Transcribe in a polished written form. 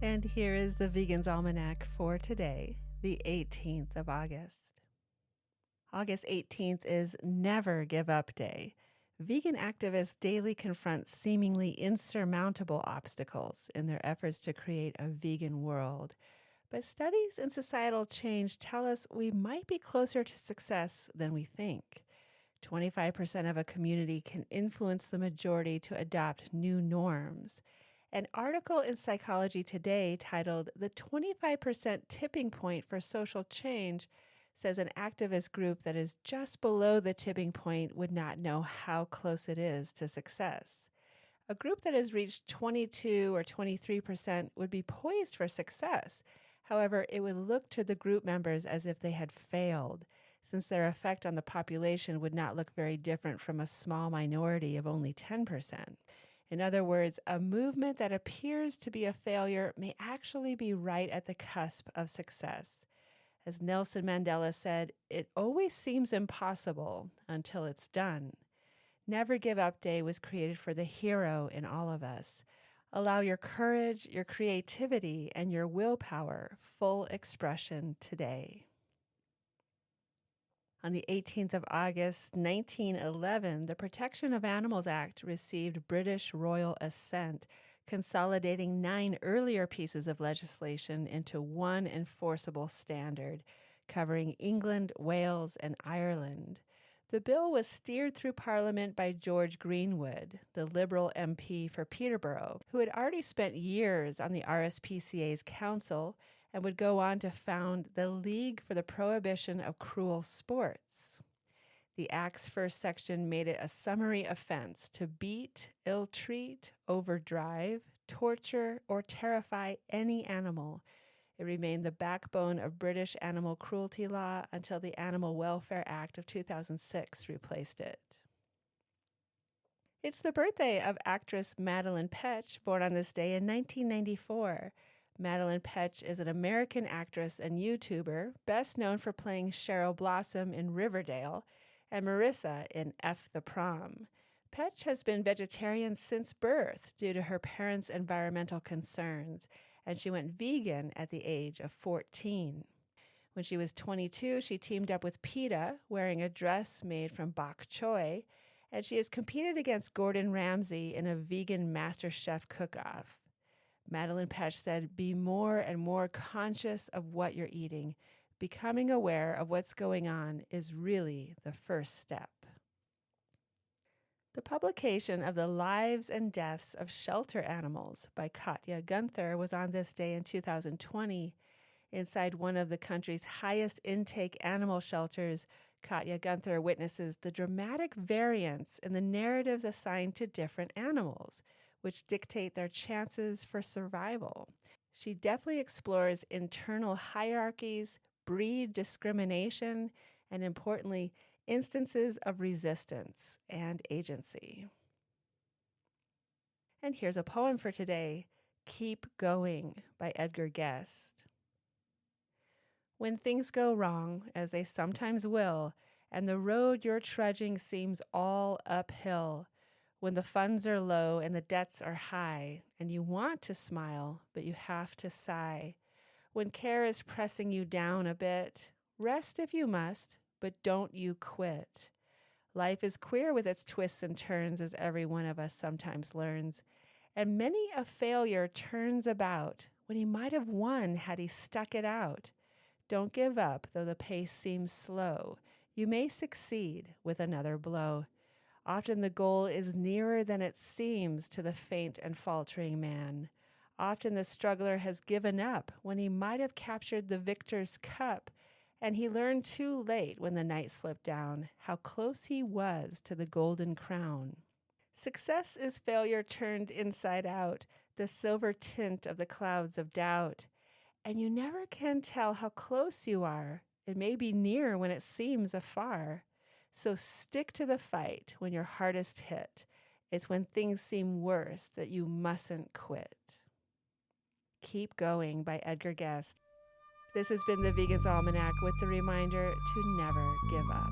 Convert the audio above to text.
And here is the Vegan's Almanac for today, the 18th of August. August 18th is Never Give Up Day. Vegan activists daily confront seemingly insurmountable obstacles in their efforts to create a vegan world. But studies in societal change tell us we might be closer to success than we think. 25% of a community can influence the majority to adopt new norms. An article in Psychology Today titled "The 25% Tipping Point for Social Change" says an activist group that is just below the tipping point would not know how close it is to success. A group that has reached 22 or 23% would be poised for success. However, it would look to the group members as if they had failed, since their effect on the population would not look very different from a small minority of only 10%. In other words, a movement that appears to be a failure may actually be right at the cusp of success. As Nelson Mandela said, it always seems impossible until it's done. Never Give Up Day was created for the hero in all of us. Allow your courage, your creativity, and your willpower full expression today. On the 18th of August, 1911, the Protection of Animals Act received British royal assent, consolidating 9 earlier pieces of legislation into one enforceable standard, covering England, Wales, and Ireland. The bill was steered through Parliament by George Greenwood, the Liberal MP for Peterborough, who had already spent years on the RSPCA's council and would go on to found the League for the Prohibition of Cruel Sports. The Act's first section made it a summary offense to beat, ill-treat, overdrive, torture, or terrify any animal. It remained the backbone of British animal cruelty law until the Animal Welfare Act of 2006 replaced it. It's the birthday of actress Madeleine Petsch, born on this day in 1994. Madeleine Petsch is an American actress and YouTuber, best known for playing Cheryl Blossom in Riverdale and Marissa in F the Prom. Petsch has been vegetarian since birth due to her parents' environmental concerns, and she went vegan at the age of 14. When she was 22, she teamed up with PETA, wearing a dress made from bok choy, and she has competed against Gordon Ramsay in a vegan MasterChef cook-off. Madeleine Petsch said, "Be more and more conscious of what you're eating. Becoming aware of what's going on is really the first step." The publication of The Lives and Deaths of Shelter Animals by Katja Guenther was on this day in 2020. Inside one of the country's highest intake animal shelters, Katja Guenther witnesses the dramatic variance in the narratives assigned to different animals, which dictate their chances for survival. She deftly explores internal hierarchies, breed discrimination, and importantly, instances of resistance and agency. And here's a poem for today, Keep Going by Edgar. When things go wrong, as they sometimes will, and the road you're trudging seems all uphill, when the funds are low and the debts are high, and you want to smile, but you have to sigh, when care is pressing you down a bit, rest if you must, but don't you quit. Life is queer with its twists and turns, as every one of us sometimes learns, and many a failure turns about when he might have won had he stuck it out. Don't give up, though the pace seems slow. You may succeed with another blow. Often the goal is nearer than it seems to the faint and faltering man. Often the struggler has given up when he might have captured the victor's cup, and he learned too late when the night slipped down how close he was to the golden crown. Success is failure turned inside out, the silver tint of the clouds of doubt. And you never can tell how close you are. It may be near when it seems afar. So stick to the fight when you're hardest hit. It's when things seem worse that you mustn't quit. Keep Going by Edgar. This has been the Vegan's Almanac with the reminder to never give up.